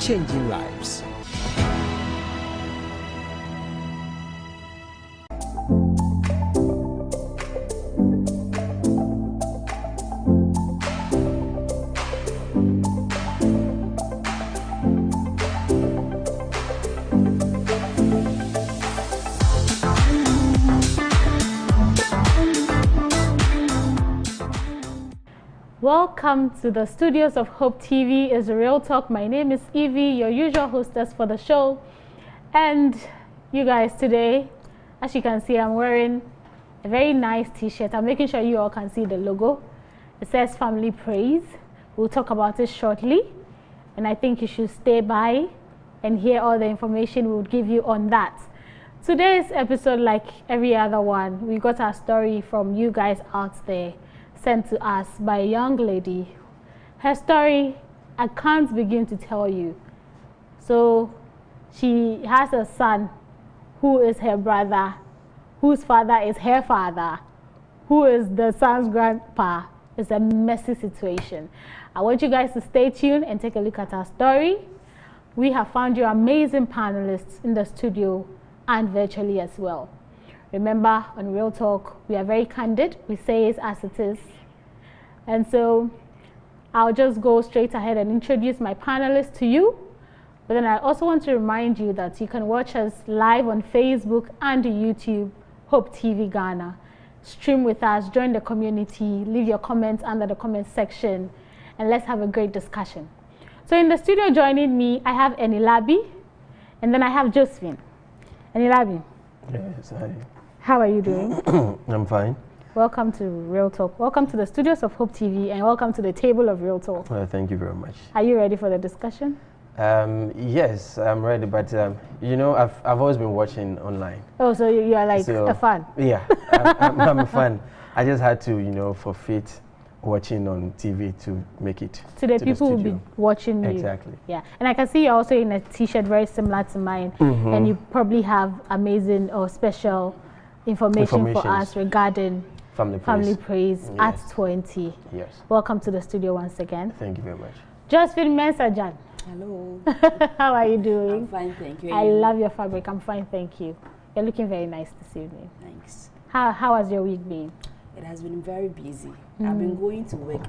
changing lives. Welcome to the studios of Hope TV. Is Real Talk. My name is Evie, your usual hostess for the show. And you guys, today, as you can see, I'm wearing a very nice t-shirt. I'm making sure you all can see the logo. It says Family Praise. We'll talk about it shortly. And I think you should stay by and hear all the information we'll give you on that. Today's episode, like every other one, we got our story from you guys out there, sent to us by a young lady. Her story, I can't begin to tell you. So she has a son who is her brother, whose father is her father, who is the son's grandpa. It's a messy situation. I want you guys to stay tuned and take a look at our story. We have found you amazing panelists in the studio and virtually as well. Remember, on Real Talk, we are very candid. We say it as it is. And so I'll just go straight ahead and introduce my panelists to you. But then I also want to remind you that you can watch us live on Facebook and YouTube, Hope TV Ghana. Stream with us, join the community, leave your comments under the comment section, and let's have a great discussion. So in the studio joining me, I have Enilabi, and then I have Josephine. Enilabi. Yes, hi. How are you doing? I'm fine. Welcome to Real Talk. Welcome to the studios of Hope TV, and welcome to the table of Real Talk. Thank you very much. Are you ready for the discussion? Yes, I'm ready, but you know, I've always been watching online. Oh, so you are like a fan? Yeah, I'm a fan. I just had to, you know, forfeit watching on TV to make it to the people who will be watching you. Exactly. Yeah, and I can see you're also in a t-shirt very similar to mine, and you probably have amazing or special information for us regarding Family Praise at 20. Yes. Welcome to the studio once again. Thank you very much. Josephine Mensajan. Hello. How are you doing? I'm fine, thank you. I love your fabric. I'm fine, thank you. You're looking very nice this evening. Thanks. How has your week been? It has been very busy. I've been going to work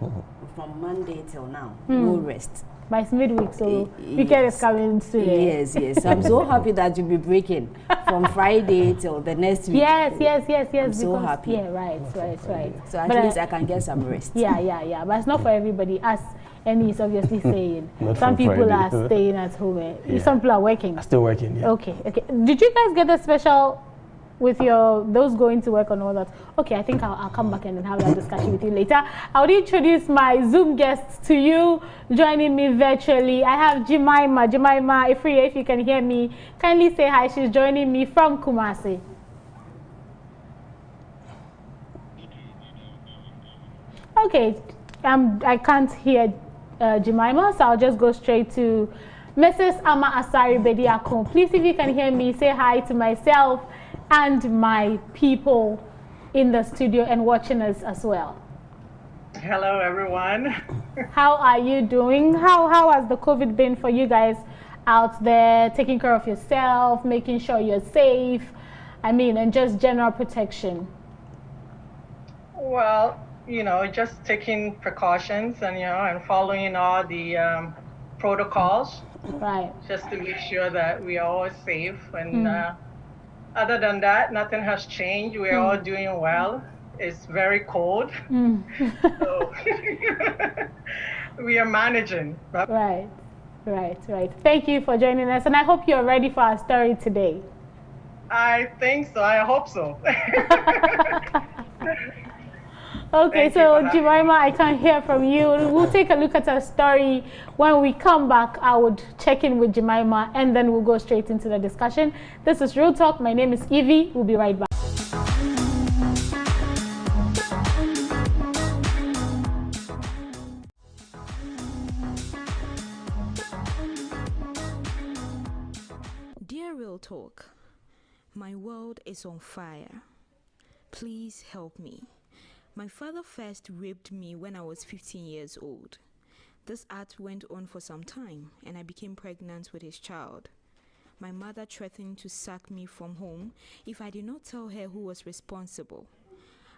from Monday till now. No rest. By midweek, so weekend is coming soon. Yes, yes. I'm so happy that you'll be breaking from Friday till the next week. Yes. I'm so happy. Yeah, right. So at least I can get some rest. Yeah. But it's not for everybody. As Annie is obviously saying, some people Friday. are staying at home. Some people are working. I'm still working, yeah. Okay. Did you guys get a special with those going to work and all that? Okay, I think I'll come back and then have that discussion with you later. I will introduce my Zoom guests to you. Joining me virtually, I have Jemima. Jemima, if you can hear me, kindly say hi. She's joining me from Kumasi. Okay, I can't hear Jemima, so I'll just go straight to Mrs. Ama Asari Bediakon. Please, if you can hear me, say hi to myself and my people in the studio and watching us as well. Hello, everyone. How are you doing? How has the COVID been for you guys out there? Taking care of yourself, making sure you're safe, and just general protection. Well, just taking precautions and following all the protocols. Right. Just to make sure that we are all safe. And other than that, nothing has changed. We are all doing well. It's very cold. So we are managing. Right. Thank you for joining us. And I hope you're ready for our story today. I think so. I hope so. Okay, so Jemima, I can't hear from you. We'll take a look at our story. When we come back, I would check in with Jemima and then we'll go straight into the discussion. This is Real Talk. My name is Evie. We'll be right back. Dear Real Talk, my world is on fire. Please help me. My father first raped me when I was 15 years old. This act went on for some time, and I became pregnant with his child. My mother threatened to sack me from home if I did not tell her who was responsible.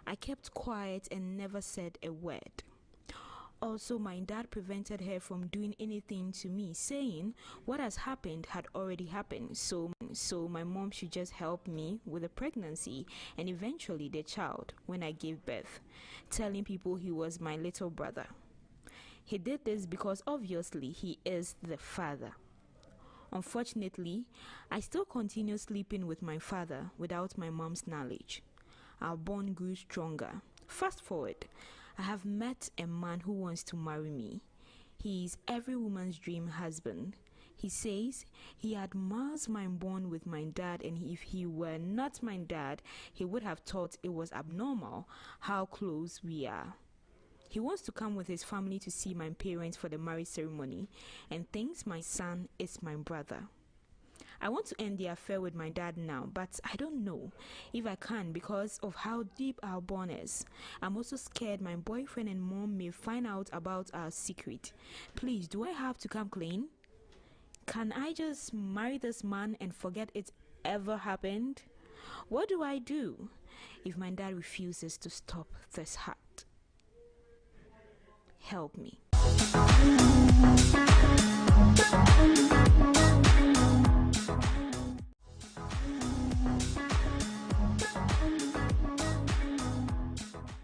I kept quiet and never said a word. Also, my dad prevented her from doing anything to me, saying what has happened had already happened, so my mom should just help me with the pregnancy and eventually the child when I gave birth, telling people he was my little brother. He did this because obviously he is the father. Unfortunately, I still continue sleeping with my father without my mom's knowledge. Our bond grew stronger. Fast forward, I have met a man who wants to marry me. He is every woman's dream husband. He says he admires my bond with my dad, and if he were not my dad, he would have thought it was abnormal how close we are. He wants to come with his family to see my parents for the marriage ceremony and thinks my son is my brother. I want to end the affair with my dad now, but I don't know if I can because of how deep our bond is. I'm also scared my boyfriend and mom may find out about our secret. Please, do I have to come clean? Can I just marry this man and forget it ever happened? What do I do if my dad refuses to stop this heart? Help me.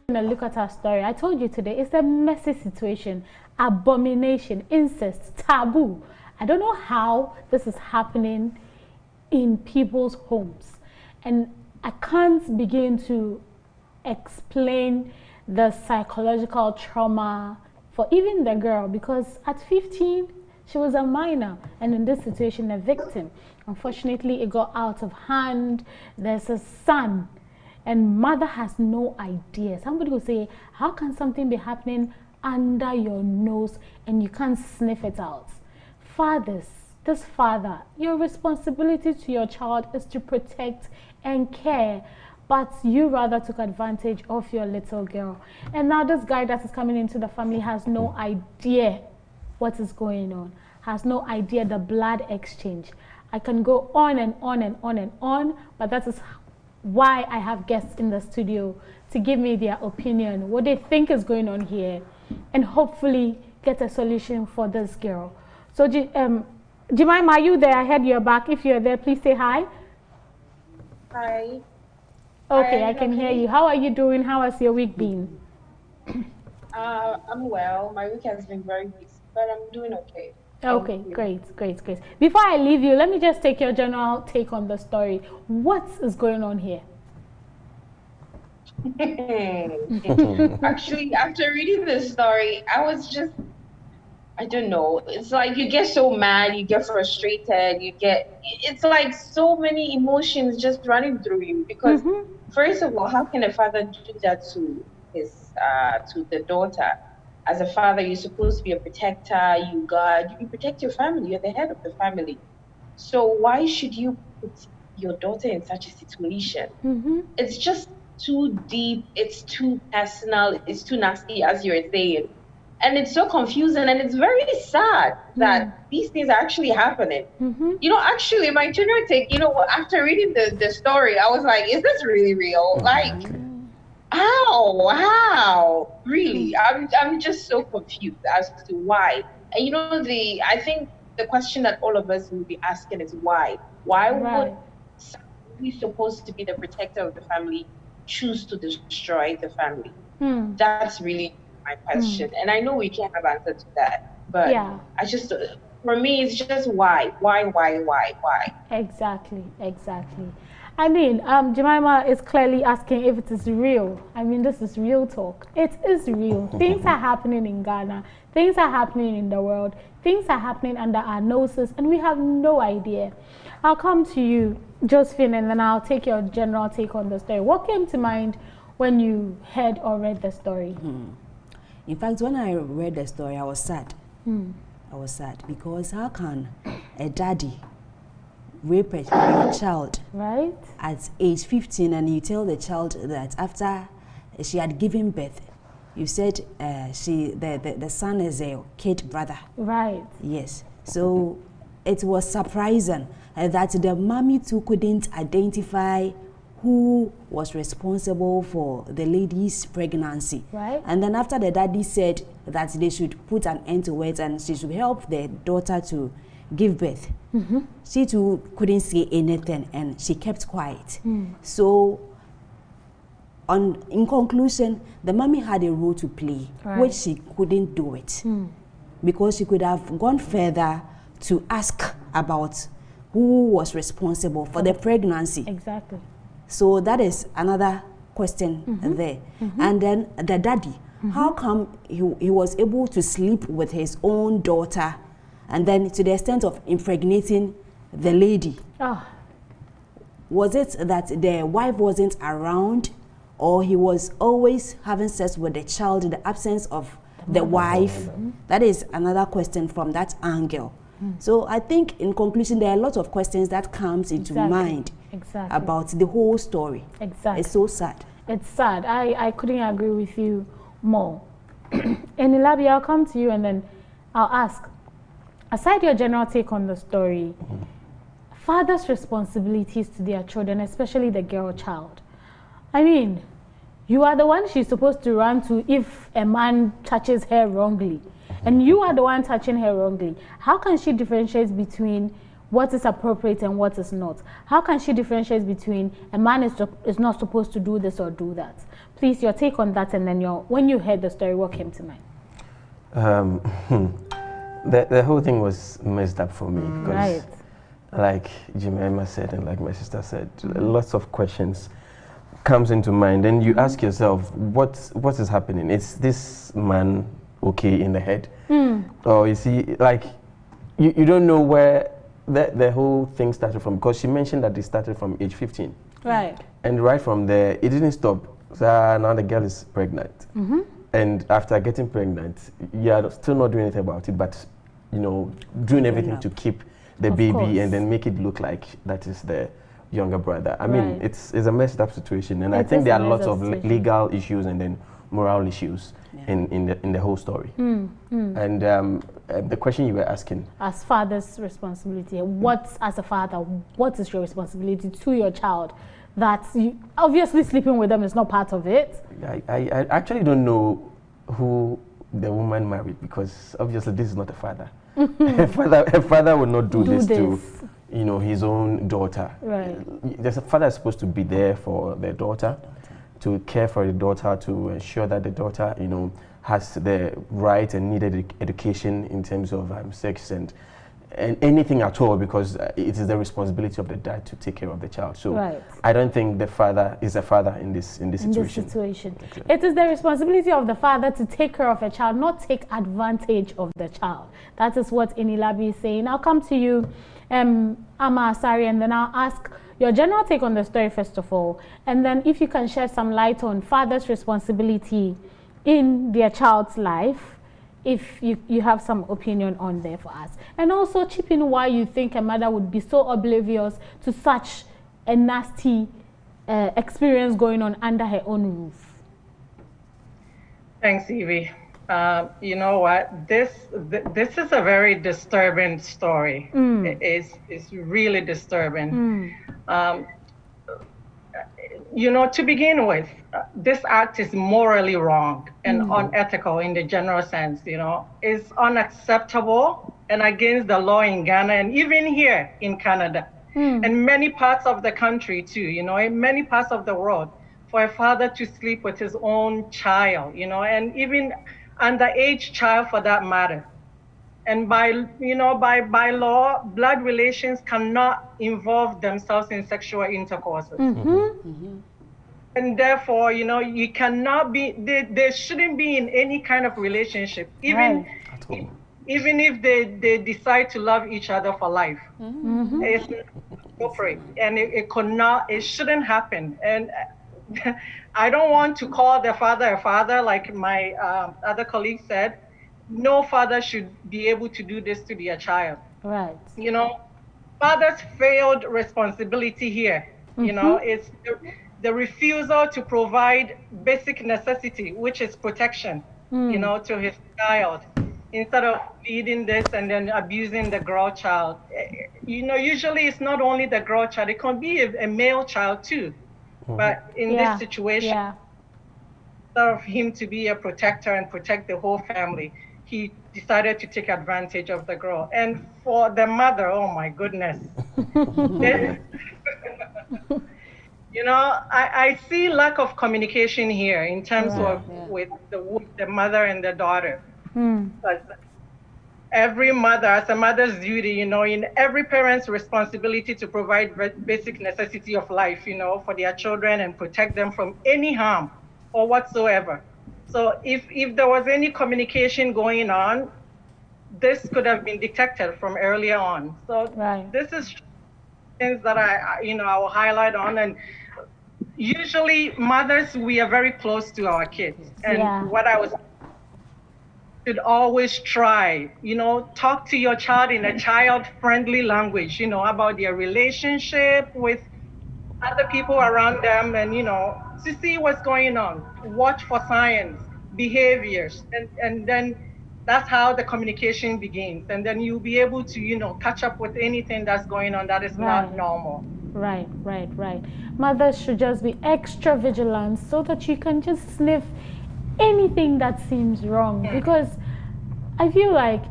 Look at our story. I told you today it's a messy situation, abomination, incest, taboo. I don't know how this is happening in people's homes, and I can't begin to explain the psychological trauma for even the girl, because at 15 she was a minor and in this situation a victim. Unfortunately, it got out of hand. There's a son and mother has no idea. Somebody will say, how can something be happening under your nose and you can't sniff it out? Fathers, this father, your responsibility to your child is to protect and care, but you rather took advantage of your little girl. And now this guy that is coming into the family has no idea what is going on, has no idea the blood exchange. I can go on and on and on and on, but that is why I have guests in the studio to give me their opinion, what they think is going on here, and hopefully get a solution for this girl. So, Jemima, are you there? I heard you're back. If you're there, please say hi. Hi. Okay, I can hear you. How are you doing? How has your week been? I'm well. My week has been very busy, but I'm doing okay. Okay, great. Before I leave you, let me just take your general take on the story. What is going on here? Actually, after reading this story, I don't know. It's like you get so mad, you get frustrated, it's like so many emotions just running through you. Because first of all, how can a father do that to the daughter? As a father, you're supposed to be a protector, you protect your family, you're the head of the family. So why should you put your daughter in such a situation? It's just too deep, it's too personal, it's too nasty, as you're saying. And it's so confusing, and it's very sad that these things are actually happening. Actually, my general take, after reading the story, I was like, is this really real? Like, how? Really? I'm just so confused as to why. And I think the question that all of us will be asking is why? Why would someone who's supposed to be the protector of the family choose to destroy the family? That's really my question. And I know we can't have answer to that, but for me, it's just why? Exactly. I mean, Jemima is clearly asking if it is real. I mean, this is real talk. It is real. Things are happening in Ghana. Things are happening in the world. Things are happening under our noses, and we have no idea. I'll come to you, Josephine, and then I'll take your general take on the story. What came to mind when you heard or read the story? In fact, when I read the story, I was sad. I was sad because how can a daddy rape a child at age 15 and you tell the child that after she had given birth, you said the son is a kid brother. Right. Yes. So it was surprising that the mommy too couldn't identify who was responsible for the lady's pregnancy. Right. And then after the daddy said that they should put an end to it and she should help the daughter to give birth, she too couldn't say anything and she kept quiet. So in conclusion, the mommy had a role to play, which she couldn't do it. Because she could have gone further to ask about who was responsible for the pregnancy. Exactly. So that is another question there. And then the daddy, how come he was able to sleep with his own daughter and then to the extent of impregnating the lady? Was it that the wife wasn't around, or he was always having sex with the child in the absence of the wife? That is another question from that angle. So I think in conclusion, there are a lot of questions that comes into mind about the whole story. Exactly. It's so sad. It's sad. I couldn't agree with you more. And Ilabi, I'll come to you and then I'll ask, aside your general take on the story, fathers' responsibilities to their children, especially the girl child. I mean, you are the one she's supposed to run to if a man touches her wrongly. And you are the one touching her wrongly. How can she differentiate between what is appropriate and what is not? How can she differentiate between a man is not supposed to do this or do that? Please, your take on that, and then when you heard the story, what came to mind? The whole thing was messed up for me because, Right. like Jemima said and like my sister said, lots of questions comes into mind, and you ask yourself, what is happening? Is this man okay in the head? Or is he, like, you don't know where the whole thing started from, because she mentioned that it started from age 15. Right. And right from there, it didn't stop. So now the girl is pregnant. And after getting pregnant, you're still not doing anything about it, but, you know, doing everything to keep the baby and then make it look like that is the younger brother. I mean, it's a messed up situation. And I think there are lots of legal issues and then moral issues in the whole story. And the question you were asking, as father's responsibility, as a father, what is your responsibility to your child? That obviously sleeping with them is not part of it. I actually don't know who the woman married, because obviously this is not a father. Her father would not do this to, you know, his own daughter. Right. There's a father is supposed to be there for their daughter, to care for the daughter, to ensure that the daughter, you know, has the right and needed education in terms of sex and anything at all, because it is the responsibility of the dad to take care of the child. So I don't think the father is a father in this situation. Exactly. It is the responsibility of the father to take care of a child, not take advantage of the child. That is what Inilabi is saying. I'll come to you, Ama Asari, and then I'll ask your general take on the story first of all, and then if you can shed some light on father's responsibility in their child's life, if you have some opinion on there for us. And also chip in why you think a mother would be so oblivious to such a nasty experience going on under her own roof. Thanks, Evie. You know what? This is a very disturbing story. It's really disturbing. You know, to begin with, this act is morally wrong and unethical in the general sense. You know, it's unacceptable and against the law in Ghana and even here in Canada and many parts of the country too. You know, in many parts of the world, for a father to sleep with his own child, you know, and even underage child for that matter. And by law, blood relations cannot involve themselves in sexual intercourses. And therefore, you know, you cannot be, they shouldn't be in any kind of relationship, even if they decide to love each other for life. It's not appropriate, and it shouldn't happen. And I don't want to call the father a father, like my other colleague said. No father should be able to do this to their child. Right. You know, fathers failed responsibility here. You know, the refusal to provide basic necessity, which is protection, to his child, instead of feeding this and then abusing the girl child. Usually it's not only the girl child, it can be a male child too. But in this situation, instead of him to be a protector and protect the whole family, he decided to take advantage of the girl. And for the mother, oh my goodness. I see lack of communication here in terms of with the mother and the daughter. But every mother, as a mother's duty, in every parent's responsibility to provide basic necessity of life, for their children and protect them from any harm or whatsoever. So if there was any communication going on, this could have been detected from earlier on. So this is things that I will highlight on. And usually mothers, we are very close to our kids. And what I was should always try, talk to your child in a child-friendly language, about their relationship with other people around them and, to see what's going on. Watch for signs, behaviors, and then that's how the communication begins. And then you'll be able to, catch up with anything that's going on that is not normal. Right. Mothers should just be extra vigilant so that you can just sniff anything that seems wrong. Because I feel like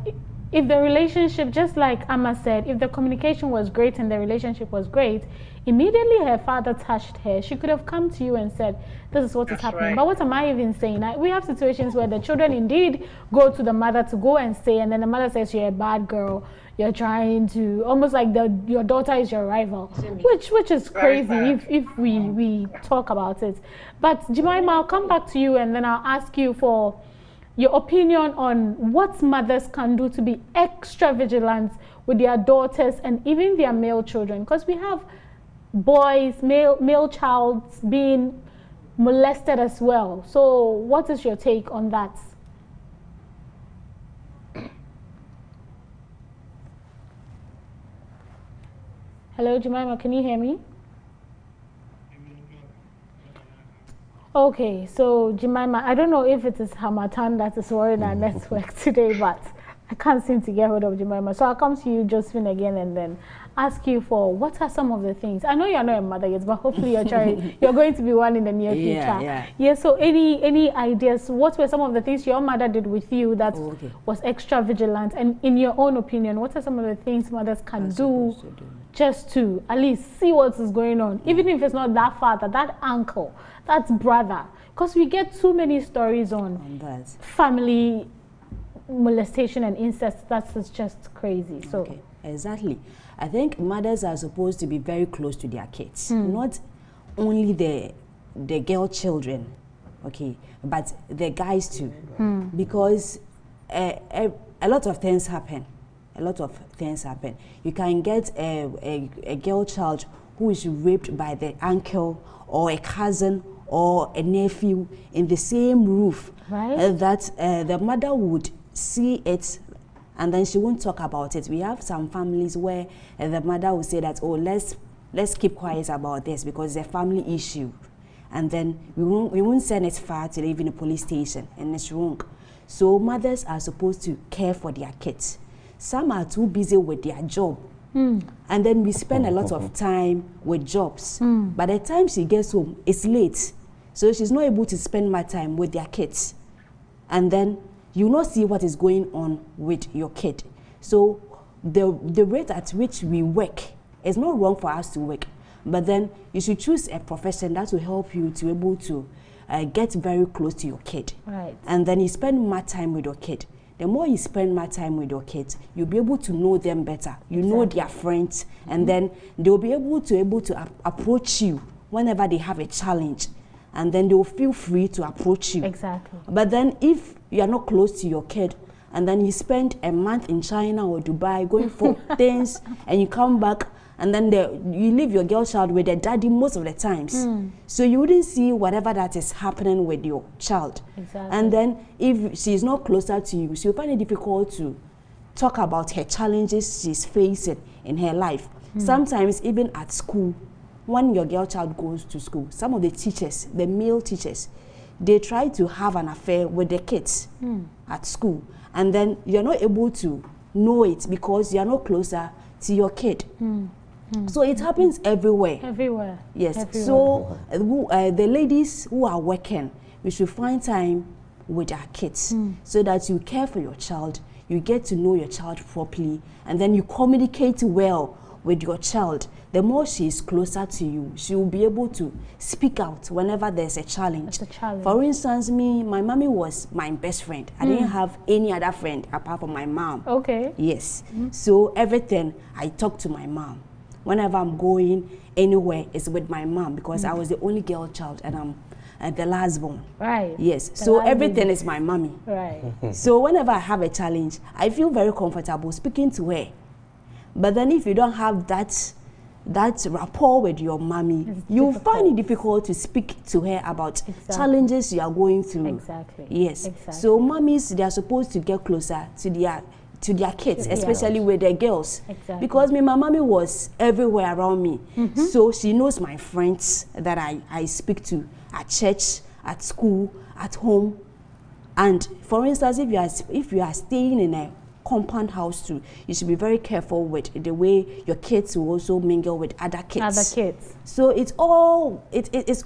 if the relationship, just like Amma said, if the communication was great and the relationship was great, immediately her father touched her, she could have come to you and said, this is what is happening. But what am I even saying? We have situations where the children indeed go to the mother to go and say, and then the mother says, you're a bad girl, you're trying to, almost like your daughter is your rival, which is crazy if we talk about it. But Jemima, I'll come back to you and then I'll ask you for your opinion on what mothers can do to be extra vigilant with their daughters and even their male children, because we have boys, male child being molested as well. So what is your take on that? Hello, Jemima, can you hear me? Okay, so Jemima, I don't know if it is Hamatan that is worrying our network today, but I can't seem to get hold of Jemima. So I'll come to you, Josephine, again, and then ask you for what are some of the things. I know you're not a mother yet, but hopefully you're going to be one in the near future. Yeah. So any ideas? What were some of the things your mother did with you that was extra vigilant? And in your own opinion, what are some of the things mothers can do just to at least see what is going on, even if it's not that father, that uncle, that brother? Because we get too many stories on family molestation and incest. That's just crazy. So exactly, I think mothers are supposed to be very close to their kids, not only the girl children, but the guys too, because a lot of things happen. You can get a girl child who is raped by the uncle or a cousin or a nephew in the same roof, that the mother would see it and then she won't talk about it. We have some families where the mother will say that, oh, let's keep quiet about this because it's a family issue, and then we won't send it far to even the police station, and it's wrong. So mothers are supposed to care for their kids. Some are too busy with their job, and then we spend a lot of time with jobs. By the time she gets home, it's late, so she's not able to spend much time with their kids, and then you not see what is going on with your kid. So the rate at which we work, it's not wrong for us to work, but then you should choose a profession that will help you to be able to get very close to your kid. And then you spend more time with your kid. The more you spend more time with your kids, you'll be able to know them better. You know their friends, and then they'll be able to approach you whenever they have a challenge, and then they'll feel free to approach you. But then if you are not close to your kid, and then you spend a month in China or Dubai going for things, and you come back, and then you leave your girl child with their daddy most of the times. So you wouldn't see whatever that is happening with your child. And then if she's not closer to you, she'll find it difficult to talk about her challenges she's facing in her life. Sometimes even at school, when your girl child goes to school, some of the teachers, the male teachers, they try to have an affair with the kids at school, and then you're not able to know it because you're not closer to your kid. So it happens everywhere. Everywhere. Yes. Everywhere. So the ladies who are working, we should find time with our kids so that you care for your child, you get to know your child properly, and then you communicate well with your child. The more she is closer to you, she will be able to speak out whenever there's a challenge. For instance, my mommy was my best friend. I didn't have any other friend apart from my mom. Okay. Yes. So everything, I talk to my mom. Whenever I'm going anywhere, it's with my mom because I was the only girl child and I'm the last born. Right. Yes. So everything is my mommy. Right. So whenever I have a challenge, I feel very comfortable speaking to her. But then if you don't have that rapport with your mommy, you find it difficult to speak to her about challenges you are going through. Exactly. Yes. Exactly. So mommies, they are supposed to get closer to their kids, especially with their girls. Exactly. Because my mommy was everywhere around me. So she knows my friends that I speak to at church, at school, at home. And for instance, if you are staying in a compound house too, you should be very careful with the way your kids will also mingle with other kids. Other kids. So it's all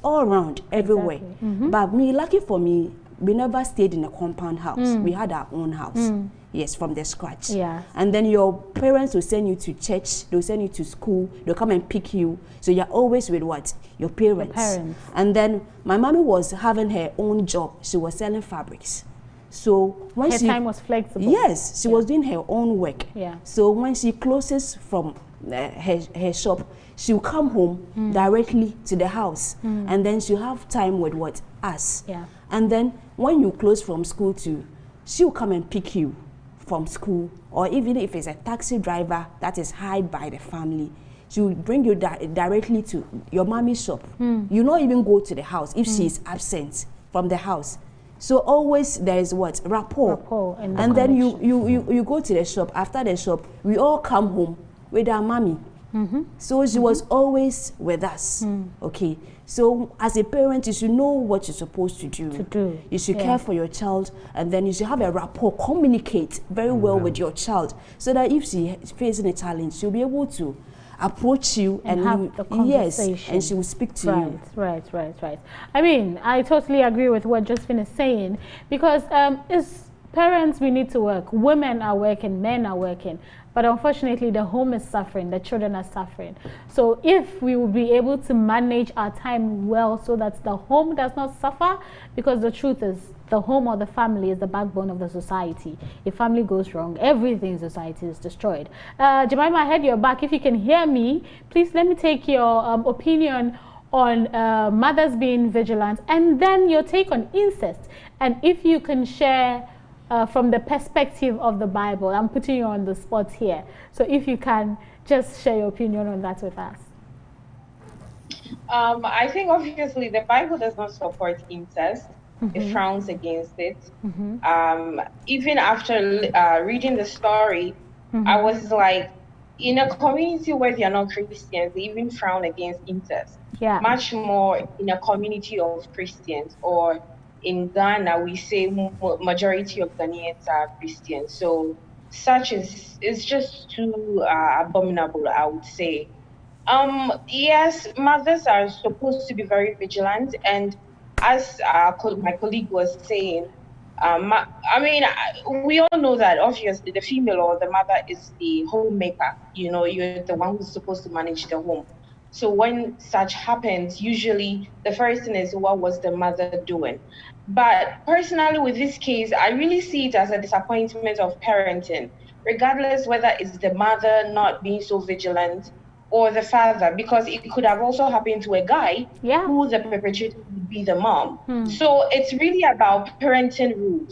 around everywhere. Exactly. But lucky for me, we never stayed in a compound house. We had our own house. Yes, from the scratch. Yeah. And then your parents will send you to church, they'll send you to school, they'll come and pick you. So you're always with what? Your parents. Your parents. And then my mommy was having her own job. She was selling fabrics. So when her time was flexible. Yes, she was doing her own work. Yeah. So when she closes from her shop, she'll come home directly to the house, and then she'll have time with what? Us. Yeah. And then when you close from school too, she'll come and pick you from school, or even if it's a taxi driver that is hired by the family, she will bring you directly to your mommy's shop. You not even go to the house if she is absent from the house. So always there is what? Rapport. And then you go to the shop. After the shop, we all come home with our mommy. So she was always with us. Okay. So as a parent, you should know what you're supposed to do. You should care for your child, and then you should have a rapport, communicate very well with your child, so that if she is facing a challenge, she'll be able to approach you and have the conversation. Yes, and she will speak to you. Right. I mean, I totally agree with what Josephine is saying, because as parents, we need to work. Women are working, men are working. But unfortunately, the home is suffering, the children are suffering. So if we will be able to manage our time well so that the home does not suffer, because the truth is, the home or the family is the backbone of the society. If family goes wrong, everything in society is destroyed. Jemima, I heard you're back. If you can hear me, please let me take your opinion on mothers being vigilant, and then your take on incest. And if you can share from the perspective of the Bible. I'm putting you on the spot here. So if you can just share your opinion on that with us. I think obviously the Bible does not support incest. It frowns against it. Even after reading the story, I was like, in a community where they are not Christians, they even frown against incest. Yeah. Much more in a community of Christians, or in Ghana, we say majority of Ghanaians are Christians. So such is just too abominable, I would say. Yes, mothers are supposed to be very vigilant, and as my colleague was saying, we all know that obviously the female or the mother is the homemaker. You know, you're the one who's supposed to manage the home. So when such happens, usually the first thing is, what was the mother doing? But personally, with this case, I really see it as a disappointment of parenting, regardless whether it's the mother not being so vigilant or the father, because it could have also happened to a guy who the perpetrator would be the mom. So it's really about parenting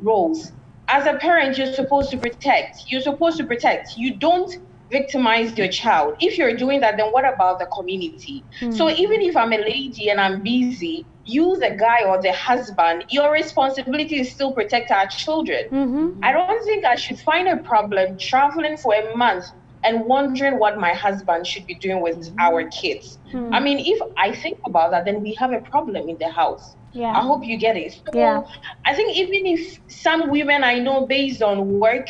roles. As a parent, you're supposed to protect. You don't victimize your child. If you're doing that, then what about the community? So even if I'm a lady and I'm busy, you, the guy or the husband, your responsibility is still protect our children. I don't think I should find a problem traveling for a month and wondering what my husband should be doing with our kids. I mean, if I think about that, then we have a problem in the house. Yeah. I hope you get it. Yeah. So I think even if some women I know based on work,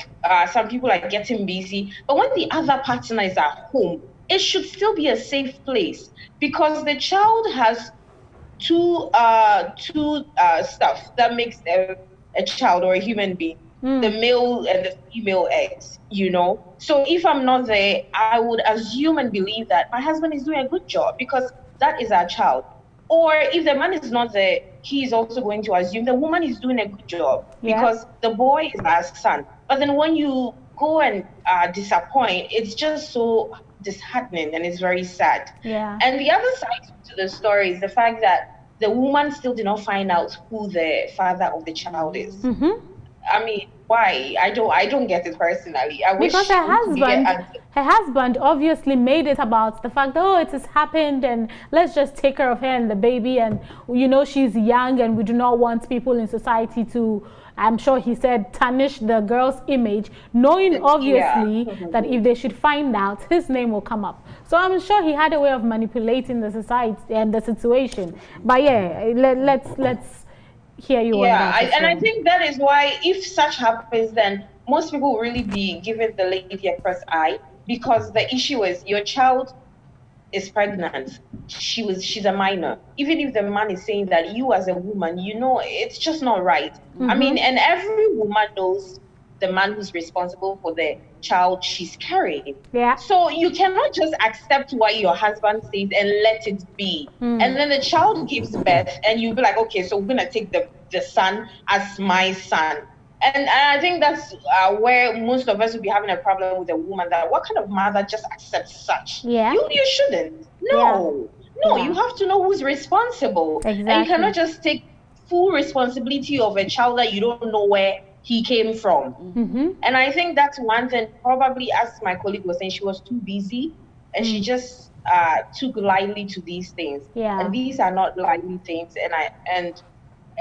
some people are getting busy, but when the other partner is at home, it should still be a safe place because the child has two stuff that makes a child or a human being, the male and the female eggs, you know. So if I'm not there, I would assume and believe that my husband is doing a good job because that is our child. Or if the man is not there, he is also going to assume the woman is doing a good job Yeah. because the boy is our son. But then when you go and disappoint, it's just so disheartening and it's very sad. Yeah. And the other side to the story is the fact that the woman still did not find out who the father of the child is. I mean, why? I don't get it personally. I wish Because her husband obviously made it about the fact that, oh, it has happened and let's just take care of her and the baby, and you know she's young and we do not want people in society to, I'm sure he said, tarnish the girl's image, knowing obviously that if they should find out, his name will come up. So I'm sure he had a way of manipulating the society and the situation. But yeah, let's hear you on that. And I think that is why if such happens, then most people will really be giving the lady a first eye, because the issue is your child is pregnant. She's a minor. Even if the man is saying that, you as a woman, you know it's just not right. I mean, and every woman knows the man who's responsible for the child she's carrying. Yeah. So you cannot just accept what your husband says and let it be. And then the child gives birth and you'll be like, okay, so we're going to take the son as my son. And I think that's where most of us will be having a problem with a woman, that what kind of mother just accepts such? Yeah. You shouldn't. No. Yeah. No, you have to know who's responsible. Exactly. And you cannot just take full responsibility of a child that you don't know where he came from. And I think that's one thing, probably, as my colleague was saying, she was too busy and she just took lightly to these things. Yeah. And these are not lightly things. And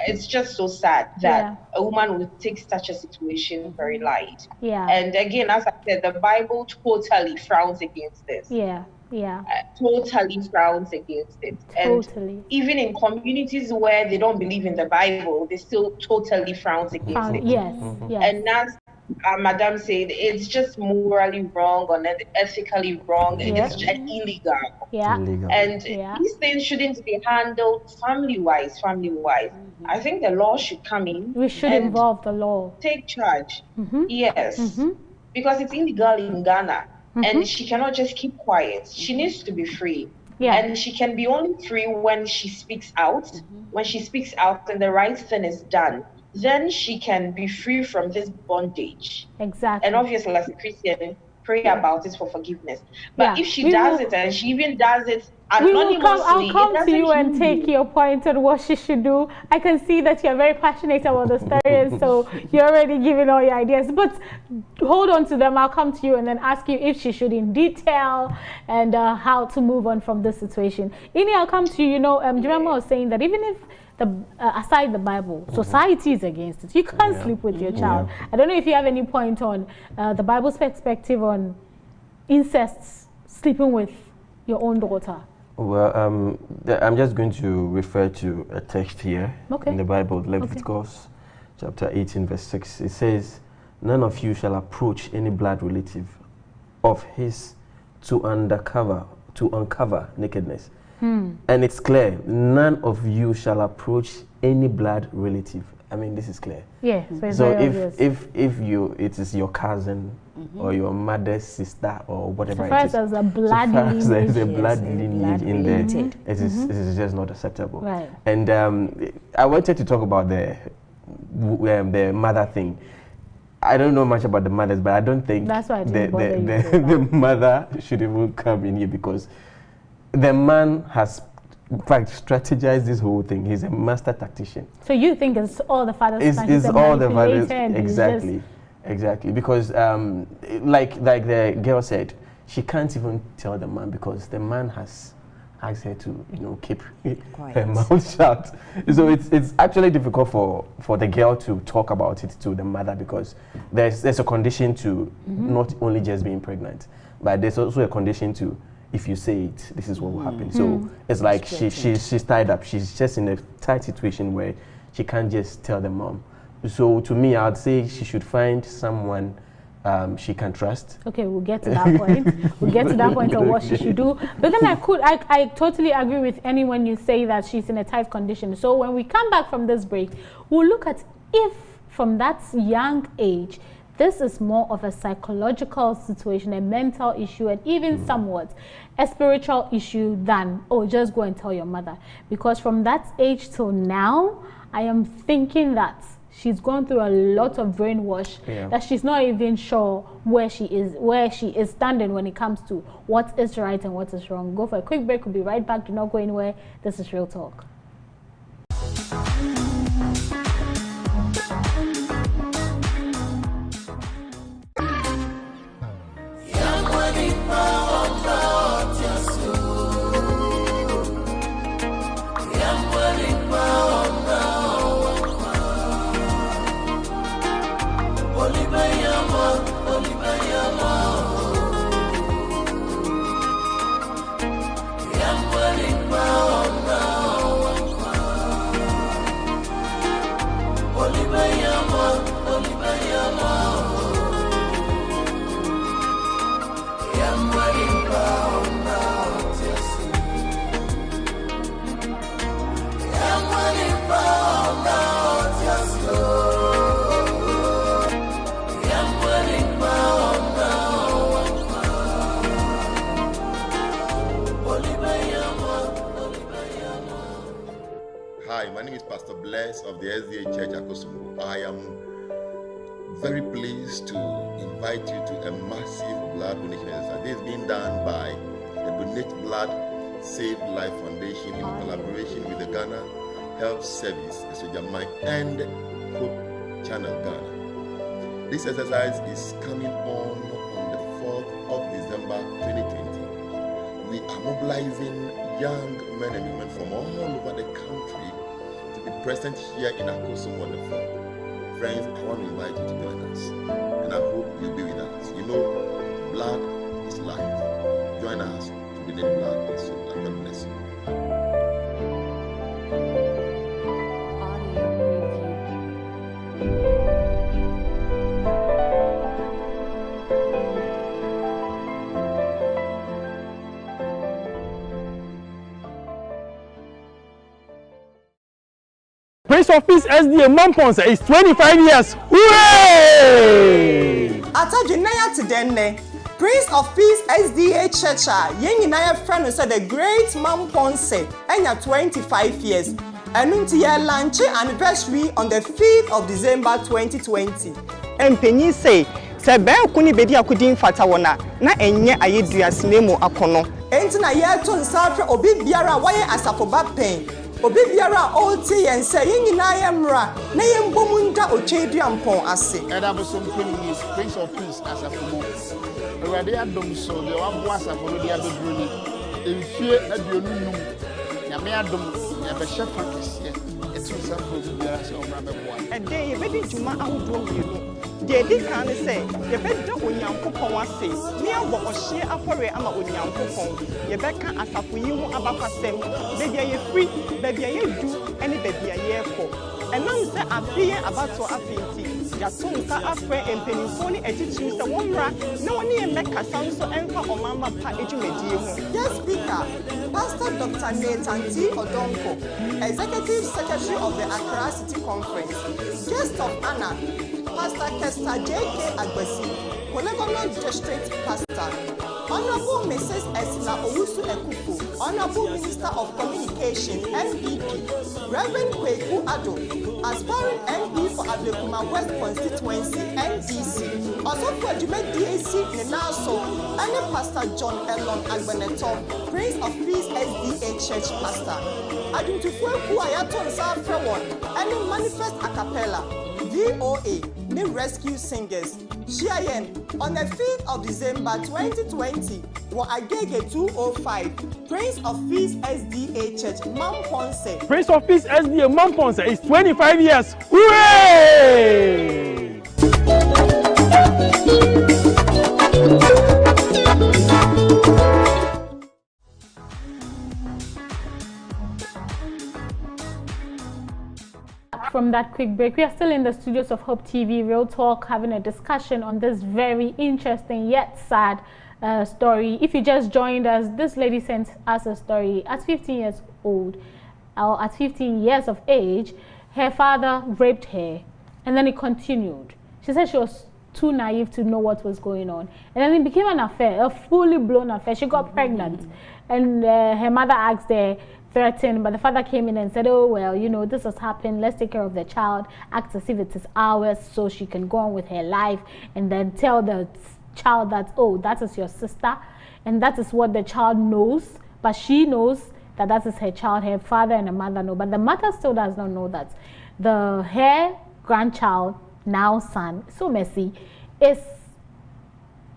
it's just so sad that a woman would take such a situation very light. Yeah. And again, as I said, the Bible totally frowns against this. Yeah. Yeah. Totally frowns against it. Totally. And even in communities where they don't believe in the Bible, they still totally frowns against it. Yes. Yes. And as Madam said, it's just morally wrong or ethically wrong. It's just illegal. Yeah. And these things shouldn't be handled family-wise. I think the law should come in. We should involve the law. Take charge. Yes. Because it's illegal in Ghana. And she cannot just keep quiet. She needs to be free. Yeah. And she can be only free when she speaks out. When she speaks out and the right thing is done, then she can be free from this bondage. Exactly. And obviously, as a Christian, pray about it for forgiveness. But if she does it and she even does it anonymously, I'll come to you and take your point on what she should do. I can see that you're very passionate about the story, so you're already giving all your ideas. But hold on to them. I'll come to you and then ask you if she should in detail and how to move on from this situation. Ini, I'll come to you. You know, Jemima was saying that even if aside the Bible, society is against it. You can't sleep with your child. I don't know if you have any point on the Bible's perspective on incest, sleeping with your own daughter. Well, I'm just going to refer to a text here in the Bible, Leviticus chapter 18, verse 6. It says, "None of you shall approach any blood relative of his to uncover nakedness." And it's clear, none of you shall approach any blood relative. I mean, this is clear. Yeah. So if it is your cousin or your mother's sister or whatever it is, as a blood lineage, there's a blood lineage in there, it is just not acceptable. Right. And I wanted to talk about the mother thing. I don't know much about the mothers, but I don't think that's why the mother should even come in here, because the man has, in fact, strategized this whole thing. He's a master tactician. So you think it's all the father's It's all the father's, exactly. Because like the girl said, she can't even tell the man because the man has asked her to, keep her mouth shut. So it's actually difficult for the girl to talk about it to the mother, because there's a condition to not only just being pregnant, but there's also a condition to, if you say it, this is what will happen. So it's like she's tied up. She's just in a tight situation where she can't just tell the mom. So to me, I'd say she should find someone she can trust. Okay, we'll get to that point. We'll get to that point of what she should do. But then I totally agree with anyone you say that she's in a tight condition. So when we come back from this break, we'll look at if from that young age, this is more of a psychological situation, a mental issue, and even somewhat a spiritual issue than, oh, just go and tell your mother. Because from that age till now, I am thinking that she's gone through a lot of brainwash that she's not even sure where she is standing when it comes to what is right and what is wrong. Go for a quick break. We'll be right back. Do not go anywhere. This is Real Talk. Hi, my name is Pastor Bless of the SDA Church Akosombo. I am very pleased to invite you to a massive blood donation exercise. This is being done by the Donate Blood Save Life Foundation in collaboration with the Ghana Health Service, Jamaica, and Hope Channel Ghana. This exercise is coming on the 4th of December 2020. We are mobilizing young men and women from all over the country to be present here in Akosombo on the 4th. Friends, I want to invite you to join us, and I hope you'll be with us. You know, blood is life. Join us to donate blood and soul. God bless you. Prince of Peace SDA Mamponsa is 25 years. Hooray! Atajunaya Tidenne, Prince of Peace SDA Churcha, Yenginaya friend said the great Mamponsa, and 25 years. Anuntia launch anniversary on the 5th of December 2020. And Penny say, Sabel kuni bedi akudin fatawana, na enye ayedua sinemo akono. Entina yeto nsafre obi biara waye asafoba pen. Obi biara oti yense yengina yemra na yembomu nda otwedua mpon ase. Eda bosom is Prince of Peace asafomo. Ewade adom so de wabo asafomo de abedruni. Enfie aduonunum. Nyame adom ya be shefa kese. Etu nsafo biara se obra beboa. Ede ye bedi juma ahodo wienu. De di kan say ye beda onyankopon ase. Ni abo ohye afore ama onyankopon. Ye beka asafoyi hu abakwasem. Bedi ye free, bedi ye du, ene bedi ye ko. Enam se afiye abato afinti. Ya tonsa afre empenifo ni etitu se wonra na woni ye meka sanso enfa omama pa ejumedie hu. Yes, Speaker, Pastor Dr. Nathan T. Odonko, Executive Secretary of the Accra City Conference, Guest of Honor, Pastor Kester J.K. Agbesi, Polygonal District Pastor, Honorable Mrs. Esla Owusu Ekufu, Honorable Minister of Communication, MVP, Reverend Kweku Ado, aspiring MP for Ablekuma West Constituency, NDC, also for Jume DAC Nenaso, and Pastor John Elon Agbeneto, Prince of Peace SDA Church Pastor. Aduntufu Ayaton South Frewon, and Manifest a cappella, VOA, the Rescue Singers. Shiayen on the 5th of December 2020, were Agege 205, Prince of Peace SDA Church, Mamponse. Prince of Peace SDA Mamponsa is 25 years. Hooray! that quick break. We are still in the studios of Hope TV, Real Talk, having a discussion on this very interesting yet sad story. If you just joined us, this lady sent us a story. At 15 years old, or at 15 years of age, her father raped her, and then it continued. She said she was too naive to know what was going on, and then it became an affair, a fully blown affair. She got pregnant, and her mother asked her, threatened, but the father came in and said, oh well, you know, this has happened, let's take care of the child, act as if it is ours so she can go on with her life, and then tell the child that, oh, that is your sister, and that is what the child knows, but she knows that that is her child. Her father and her mother know, but the mother still does not know that her grandchild, now son, so messy, is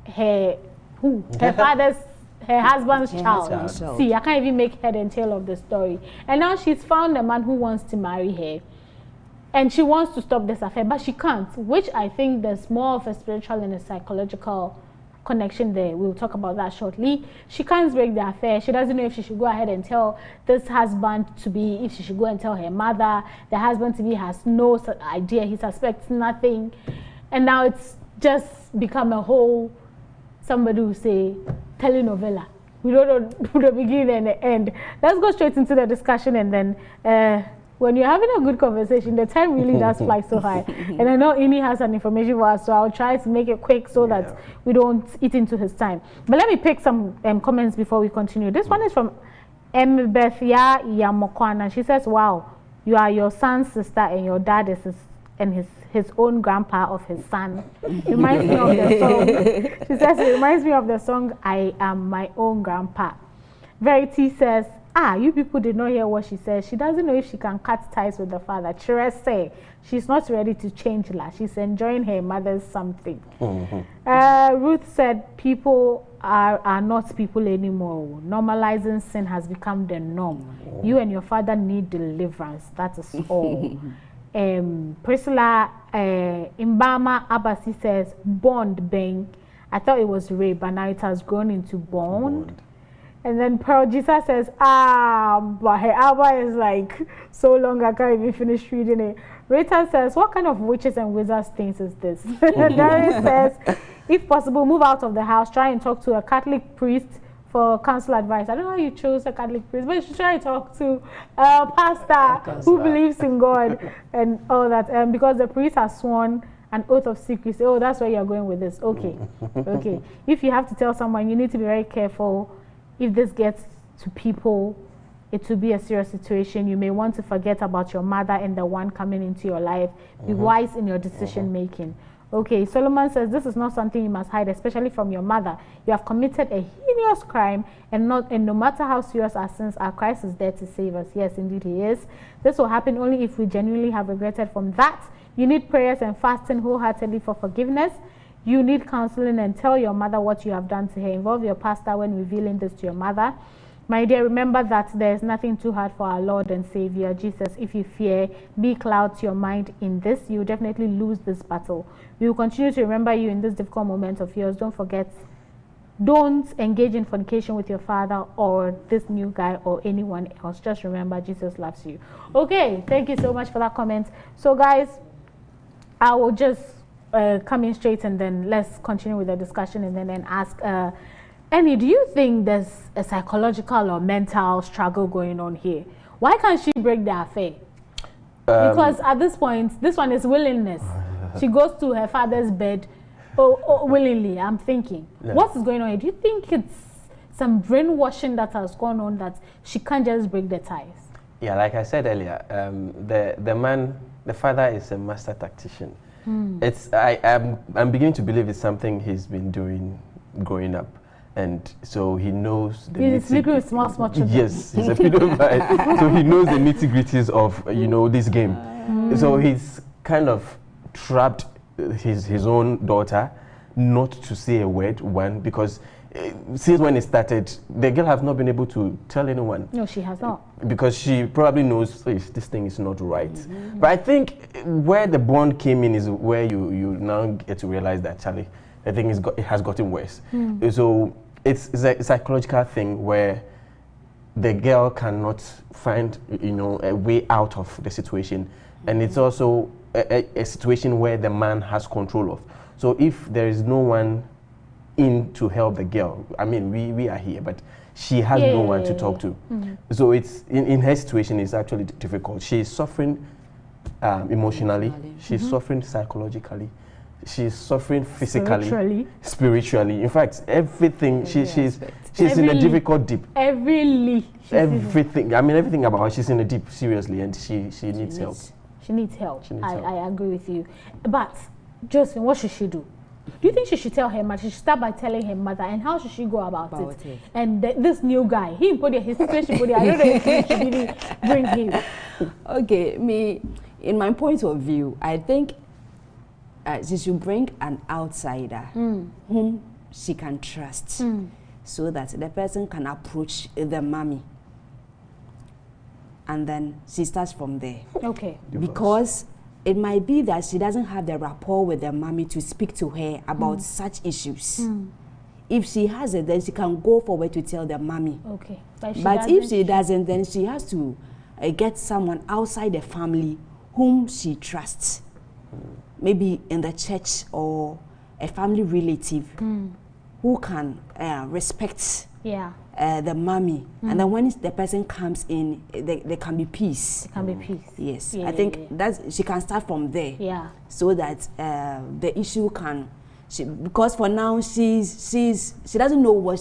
her father's, her husband's child. See, I can't even make head and tail of the story. And now she's found a man who wants to marry her, and she wants to stop this affair, but she can't, which I think there's more of a spiritual and a psychological connection there. We'll talk about that shortly. She can't break the affair. She doesn't know if she should go ahead and tell this husband to be, if she should go and tell her mother. The husband to be has no idea. He suspects nothing. And now it's just become a whole, somebody will say, telenovela. We don't know the beginning and the end. Let's go straight into the discussion, and then when you're having a good conversation, the time really does fly so high. And I know Ini has some information for us, so I'll try to make it quick so that we don't eat into his time. But let me pick some comments before we continue. This one is from Mbethia Yamokwana. She says, wow, you are your son's sister and your dad is his own grandpa of his son. It reminds me of the song. She says, it reminds me of the song, I Am My Own Grandpa. Verity says, you people did not hear what she says. She doesn't know if she can cut ties with the father. Chire say she's not ready to change la. She's enjoying her mother's something. Ruth said people are not people anymore. Normalizing sin has become the norm. You and your father need deliverance. That is all. Priscilla Imbama Abasi says bond bang. I thought it was rape, but now it has grown into bond. And then Pearl Jesus says, but her album is like so long I can't even finish reading it. Rita says, what kind of witches and wizards things is this? Darius says, if possible, move out of the house, try and talk to a Catholic priest for counsel advice. I don't know how you chose a Catholic priest, but you should try to talk to a pastor who believes in God and all that. Because the priest has sworn an oath of secrecy. Oh, that's where you're going with this. Okay. Okay. If you have to tell someone, you need to be very careful. If this gets to people, it will be a serious situation. You may want to forget about your mother and the one coming into your life. Be wise in your decision making. Okay, Solomon says this is not something you must hide, especially from your mother. You have committed a heinous crime, and no matter how serious our sins are, Christ is there to save us. Yes, indeed he is. This will happen only if we genuinely have regretted from that. You need prayers and fasting wholeheartedly for forgiveness. You need counseling, and tell your mother what you have done to her. Involve your pastor when revealing this to your mother. My dear, remember that there is nothing too hard for our Lord and Savior, Jesus. If you fear, be cloud to your mind in this, you will definitely lose this battle. We will continue to remember you in this difficult moment of yours. Don't forget, don't engage in fornication with your father or this new guy or anyone else. Just remember, Jesus loves you. Okay, thank you so much for that comment. So guys, I will just come in straight, and then let's continue with the discussion, and then ask Annie, do you think there's a psychological or mental struggle going on here? Why can't she break the affair? Because at this point, this one is willingness. She goes to her father's bed willingly. I'm thinking, what is going on here? Do you think it's some brainwashing that has gone on that she can't just break the ties? Yeah, like I said earlier, the father is a master tactician. I'm beginning to believe it's something he's been doing growing up, and so he knows the he's sleeping with small children. Yes, he's a pedophile, so he knows the nitty-gritties of this game. So he's kind of trapped his own daughter not to say a word, because since when it started, the girl has not been able to tell anyone. No, she has not. Because she probably knows this thing is not right. But I think where the bond came in is where you now get to realize that, Charlie, the thing it has gotten worse. So it's a psychological thing where the girl cannot find a way out of the situation. and it's also a situation where the man has control of. So if there is no one in to help the girl, I mean, we are here, but she has no one to talk to. So it's in her situation, it's actually difficult. She's suffering emotionally. She's suffering psychologically. She's suffering physically, spiritually. In fact, everything. She's in a difficult deep. Everything. I mean, everything about her. She's in a deep, seriously, and she needs help. She needs help. I agree with you. But Josephine, what should she do? Do you think she should tell her mother? She should start by telling her mother, and how should she go about it? And this new guy, his situation, I don't know if she should really bring him. Okay, in my point of view, I think she should bring an outsider whom she can trust, so that the person can approach the mommy, and then she starts from there. Okay. Because it might be that she doesn't have the rapport with the mommy to speak to her about such issues. If she has it, then she can go forward to tell the mommy. Okay. But if she doesn't, then she has to get someone outside the family whom she trusts. Maybe in the church or a family relative who can respect the mommy. And then when the person comes in, there can be peace. There can be peace. Yes. I think that she can start from there. Yeah. So that the issue can, because for now she doesn't know what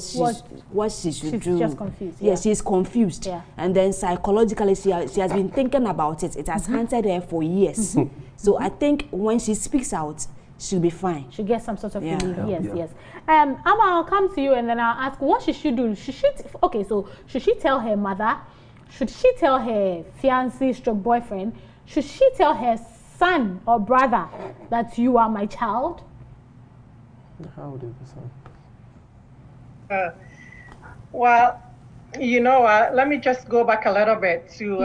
she should do. She's just confused. Yeah, she's confused. Yeah. And then psychologically she has been thinking about it. It has haunted her for years. So I think when she speaks out, she'll be fine. She'll get some sort of relief. Yes. Amma, I'll come to you and then I'll ask, what should she do? Should she tell her mother? Should she tell her fiancé/boyfriend? Should she tell her son or brother that you are my child? How old is the son? Well, let me just go back a little bit to,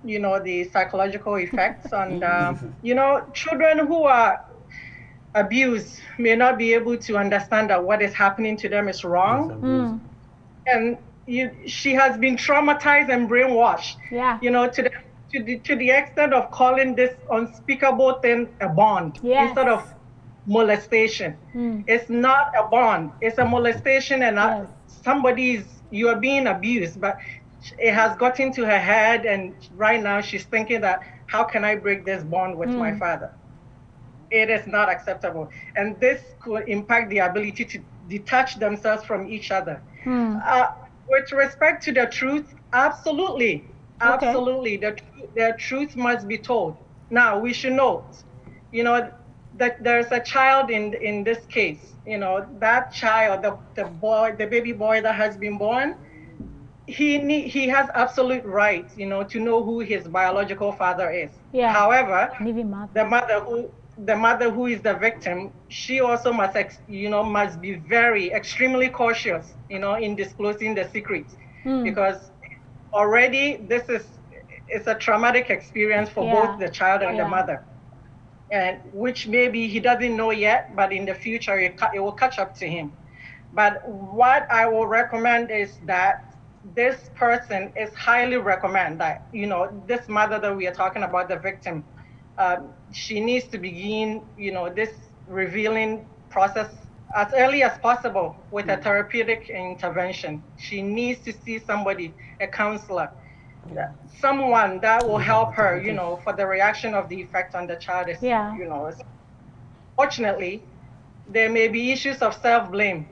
the psychological effects. And, children who are abused may not be able to understand that what is happening to them is wrong. And she has been traumatized and brainwashed, to the extent of calling this unspeakable thing a bond instead of molestation. It's not a bond, it's a molestation, and you are being abused, but it has gotten to her head, and right now she's thinking that, how can I break this bond with my father? It is not acceptable. And this could impact the ability to detach themselves from each other. With respect to the truth, absolutely. The truth must be told. Now, we should note, that there's a child in this case. That child, the baby boy that has been born, he has absolute right, to know who his biological father is. However, the mother who is the victim, she also must be very extremely cautious, in disclosing the secrets, because already it's a traumatic experience for both the child and the mother, and which maybe he doesn't know yet, but in the future it will catch up to him. But what I will recommend is that this person is highly recommend that, this mother that we are talking about, the victim, she needs to begin, this revealing process as early as possible with a therapeutic intervention. She needs to see somebody, a counselor, someone that will help her, for the reaction of the effect on the child. Fortunately, there may be issues of self-blame.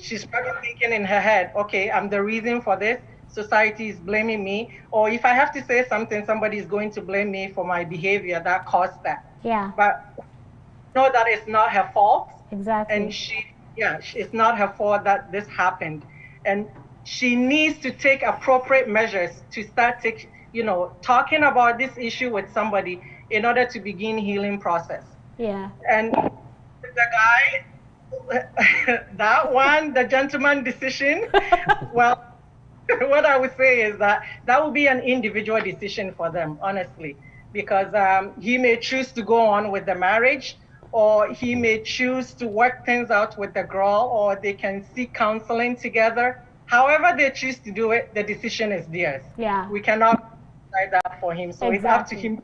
She's probably thinking in her head, okay, I'm the reason for this. Society is blaming me. Or if I have to say something, somebody is going to blame me for my behavior that caused that. But know that it's not her fault. Exactly. And it's not her fault that this happened. And she needs to take appropriate measures to start talking about this issue with somebody in order to begin healing process. And the guy, that one, the gentleman decision, well, what I would say is that would be an individual decision for them, honestly, because he may choose to go on with the marriage, or he may choose to work things out with the girl, or they can seek counseling together. However they choose to do it, the decision is theirs. We cannot decide that for him. So it's up to him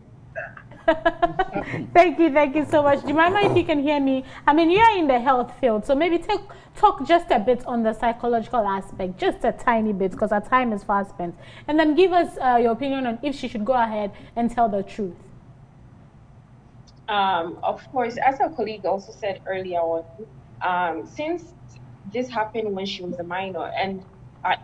Thank you so much. Jemima, if you can hear me, I mean, you are in the health field, so maybe talk just a bit on the psychological aspect, just a tiny bit, because our time is fast spent. And then give us your opinion on if she should go ahead and tell the truth. Of course, as a colleague also said earlier on, since this happened when she was a minor, and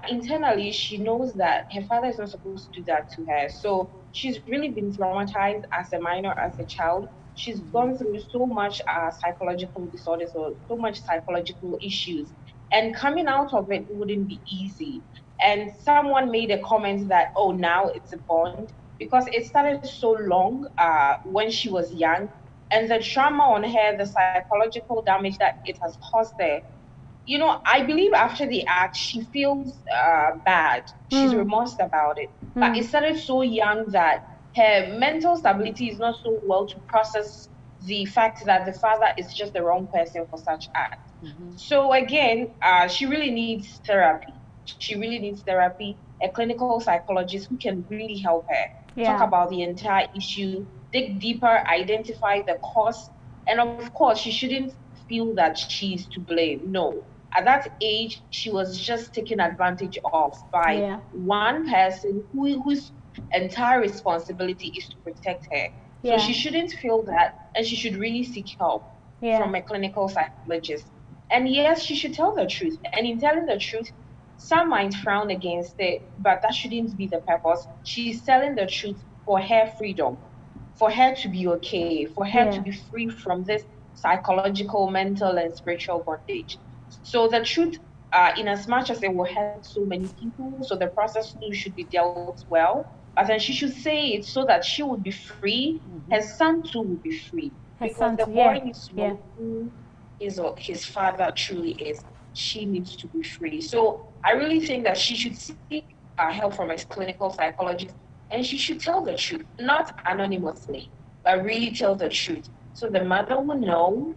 internally she knows that her father is not supposed to do that to her. So she's really been traumatized as a minor, as a child. She's gone through so much psychological disorders or so much psychological issues, and coming out of it wouldn't be easy. And someone made a comment that, oh, now it's a bond because it started so long when she was young, and the trauma on her, the psychological damage that it has caused her. I believe after the act, she feels bad. She's remorsed about it. But it started so young that her mental stability is not so well to process the fact that the father is just the wrong person for such act. So again, she really needs therapy. She really needs therapy, a clinical psychologist who can really help her talk about the entire issue, dig deeper, identify the cause, and of course, she shouldn't feel that she's to blame. No, at that age, she was just taken advantage of by one person whose entire responsibility is to protect her. So she shouldn't feel that, and she should really seek help from a clinical psychologist. And yes, she should tell the truth. And in telling the truth, some might frown against it, but that shouldn't be the purpose. She's telling the truth for her freedom, for her to be okay, for her to be free from this psychological, mental, and spiritual bondage. So the truth, in as much as it will hurt so many people, so the process too should be dealt well. But then she should say it so that she would be free. Her son too will be free. Because the boy needs to know who his father truly is. She needs to be free. So I really think that she should seek help from a clinical psychologist, and she should tell the truth, not anonymously, but really tell the truth, so the mother will know.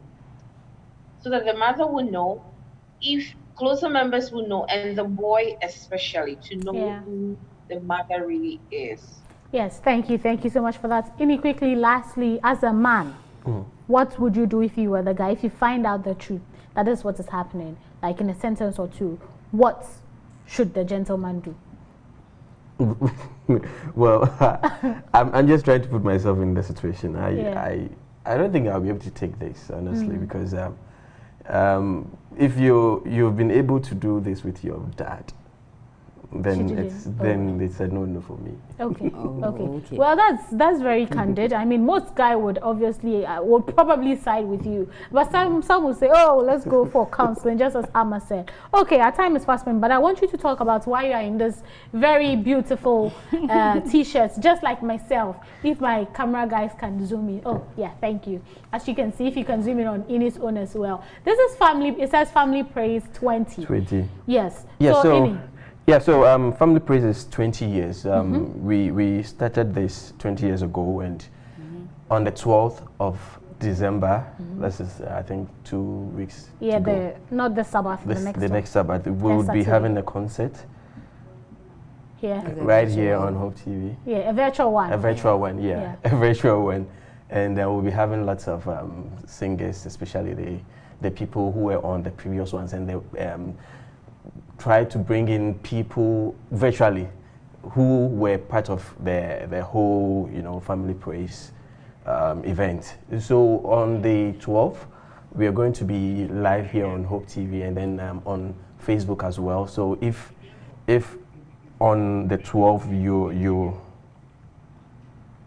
So that the mother will know, if closer members will know, and the boy especially to know who the mother really is. Yes, thank you so much for that. Any quickly, lastly, as a man, what would you do if you were the guy? If you find out the truth, that is what is happening, like in a sentence or two, what should the gentleman do? Well, I'm just trying to put myself in the situation. I don't think I'll be able to take this, honestly, because if you've been able to do this with your dad, then it's a no for me. Okay. Okay. Well, that's very candid. I mean, most guy would obviously would probably side with you, but some will say, oh, let's go for counseling, just as Amma said. Okay, our time is fast spent, but I want you to talk about why you are in this very beautiful t-shirts, just like myself. If my camera guys can zoom in. Oh yeah, thank you. As you can see, if you can zoom in on Ini's own as well. This is family. It says Family Praise 20. 20. Yes. Yeah. So Ini. Yeah, so Family Praise is 20 years. We started this 20 years ago, and on the 12th of December, this is I think 2 weeks. Yeah, to go. Not the Sabbath, the next Sabbath. We will be having a concert. Here. Right here on Hope TV. Yeah, a virtual one. A virtual one, yeah. A virtual one. And we'll be having lots of singers, especially the people who were on the previous ones, and they try to bring in people virtually who were part of the whole, Family Praise event. So on the 12th, we are going to be live here on Hope TV, and then on Facebook as well. So if on the 12th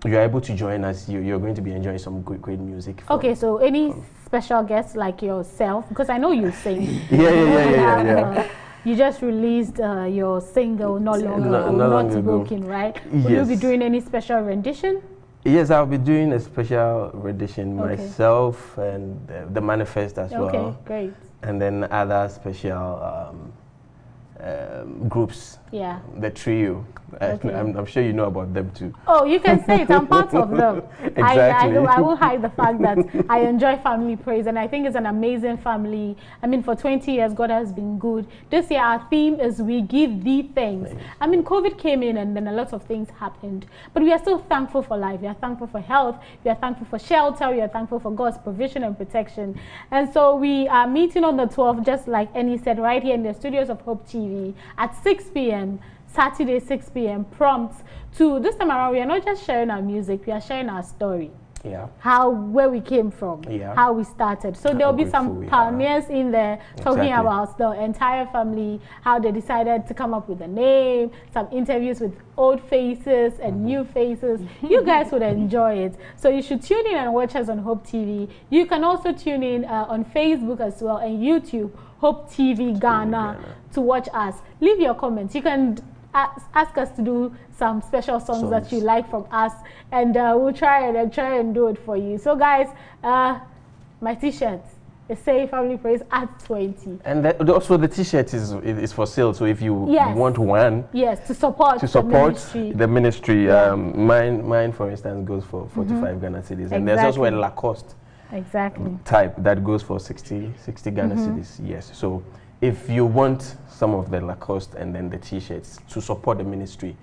you're able to join us, you're going to be enjoying some great music. Okay, so any special guests like yourself, because I know you sing. Yeah. You just released your single not long ago, right? Will you be doing any special rendition? Yes, I'll be doing a special rendition myself, and the Manifest as well. Okay, great. And then other special groups Yeah. The trio. Okay. I'm sure you know about them too. Oh, you can say it. I'm part of them. Exactly. I won't hide the fact that I enjoy family praise, and I think it's an amazing family. I mean, for 20 years, God has been good. This year, our theme is we give thee thanks. I mean, COVID came in, and then a lot of things happened. But we are still thankful for life. We are thankful for health. We are thankful for shelter. We are thankful for God's provision and protection. And so we are meeting on the 12th, just like Annie said, right here in the studios of Hope TV at 6 p.m. Saturday, 6 p.m. prompt to this time around. We are not just sharing our music, we are sharing our story. Yeah. Where we came from, how we started. So there'll be some pioneers in there talking about the entire family, how they decided to come up with a name, some interviews with old faces and new faces. You guys would enjoy it. So you should tune in and watch us on Hope TV. You can also tune in on Facebook as well and YouTube, Hope TV Ghana, to watch us. Leave your comments. You can ask us to do some special songs that you like from us, and we'll try and do it for you. So guys, my t-shirts, it say family praise at 20, and also the t-shirt is for sale, so if you want one, to support the ministry, mine for instance goes for 45 Ghana cedis, and there's also a Lacoste type that goes for 60 Ghana cedis. Yes, so if you want some of the Lacoste and then the t-shirts to support the ministry,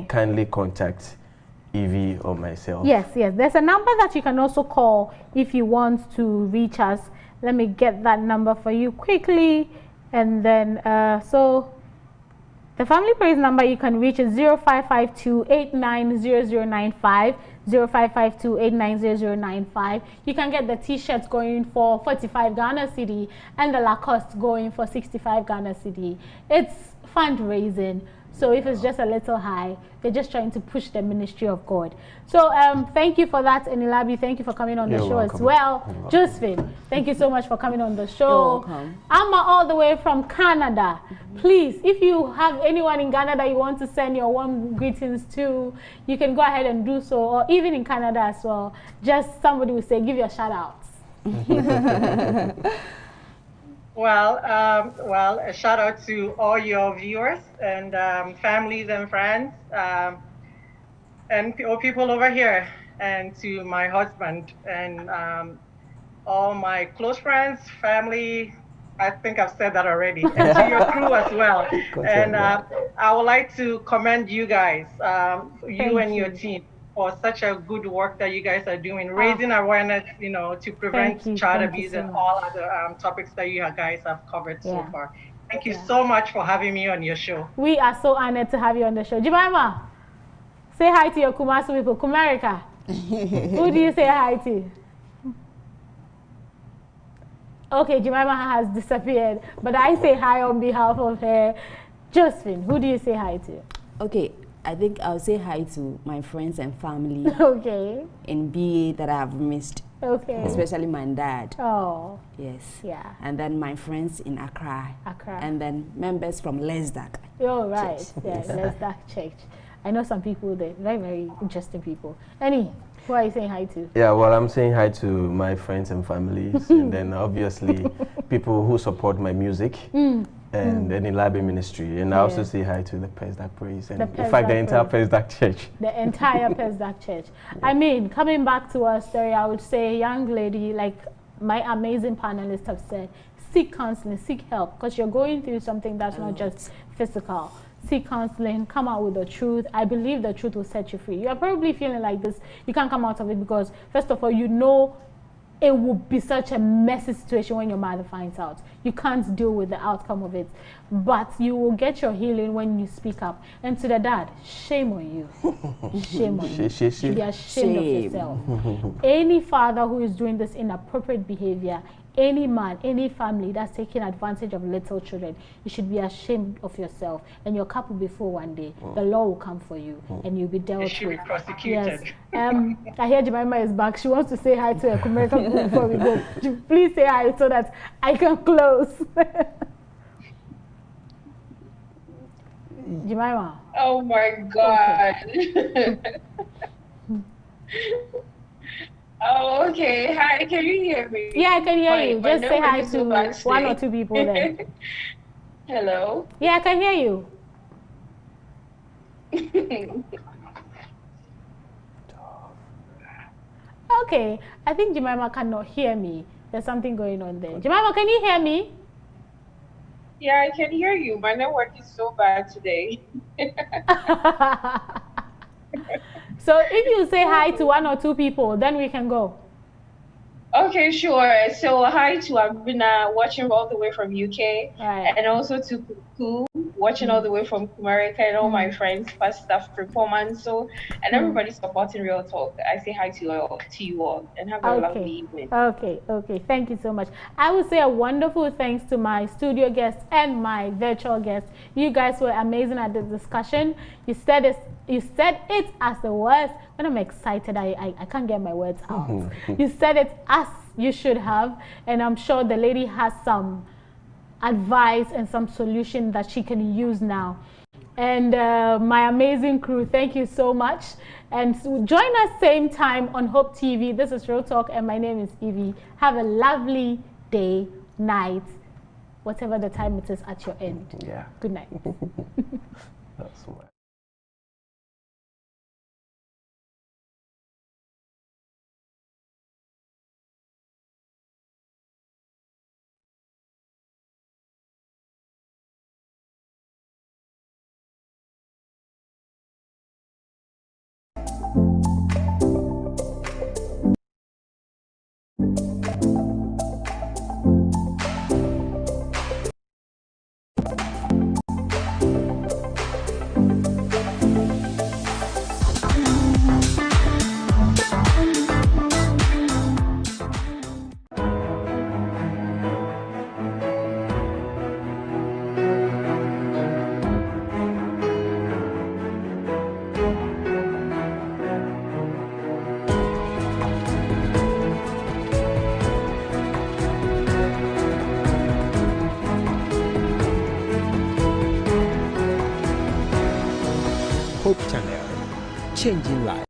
kindly contact Evie or myself. Yes, there's a number that you can also call if you want to reach us. Let me get that number for you quickly. And then so the family praise number you can reach is 0552-890095, 0552-890095. You can get the t-shirts going for 45 Ghana cedi and the Lacoste going for 65 Ghana cedi. It's fundraising, so if it's just a little high, they're just trying to push the ministry of God. So thank you for that, Enilabi. Thank you for coming on the show as well. Josephine, thank you so much for coming on the show. Amma, all the way from Canada. Please, if you have anyone in Ghana that you want to send your warm greetings to, you can go ahead and do so, or even in Canada as well. Just somebody will say, give your shout outs. Well, a shout out to all your viewers and families and friends and people over here, and to my husband and all my close friends, family. I think I've said that already, and to your crew as well. And I would like to commend you guys, you and your team, for such a good work that you guys are doing, raising awareness, to prevent child abuse and all other topics that you guys have covered so far. Thank you so much for having me on your show. We are so honored to have you on the show. Jemima, say hi to your Kumasi people. Kumerica. Who do you say hi to? Okay, Jemima has disappeared, but I say hi on behalf of her. Josephine, who do you say hi to? Okay, I think I'll say hi to my friends and family in BA that I have missed. Especially my dad. Oh. Yes. Yeah. And then my friends in Accra. And then members from Lesdag. Oh, right. Yeah, Lesdag Church. I know some people there, very, very interesting people. Annie, who are you saying hi to? Yeah, well, I'm saying hi to my friends and families, and then obviously people who support my music. And any library ministry, and I also say hi to the Pesdak Praise, and in fact the entire Pesdak Church. The entire Pesdak Church. I mean, coming back to our story, I would say, young lady, like my amazing panelists have said, seek counseling, seek help, because you're going through something that's not just physical. Seek counseling, come out with the truth. I believe the truth will set you free. You are probably feeling like this, you can't come out of it because, first of all, you know it would be such a messy situation when your mother finds out. You can't deal with the outcome of it. But you will get your healing when you speak up. And to the dad, shame on you. Shame on you. You should be ashamed of yourself. Any father who is doing this inappropriate behavior, any man, any family that's taking advantage of little children, you should be ashamed of yourself. And your cup will be full one day. The law will come for you and you'll be dealt with. You should be prosecuted. Yes. I hear Jemima is back. She wants to say hi to American people before we go. Please say hi so that I can close. Jemima. Oh my God. Okay. Oh, okay. Hi, can you hear me? Yeah, I can hear you. Just say hi to one or two people then. Hello? Yeah, I can hear you. Okay, I think Jemima cannot hear me. There's something going on there. Jemima, can you hear me? Yeah, I can hear you. My network is so bad today. So if you say hi to 1 or 2 people, then we can go. Okay, sure. So hi to Abina watching all the way from UK, Right. and also to Kuku watching all the way from America, and all my friends, Pastor Performance, so and everybody supporting Real Talk. I say hi to you all, and have a lovely Okay. evening. Okay. Thank you so much. I would say a wonderful thanks to my studio guests and my virtual guests. You guys were amazing at the discussion. You said it as the words. When I'm excited, I can't get my words out. You said it as you should have, and I'm sure the lady has some advice and some solution that she can use now. And my amazing crew, thank you so much. And join us same time on Hope TV. This is Real Talk, and my name is Evie. Have a lovely day, night, whatever the time it is at your end. Yeah. Good night. That's smart. Hope Channel, changing lives.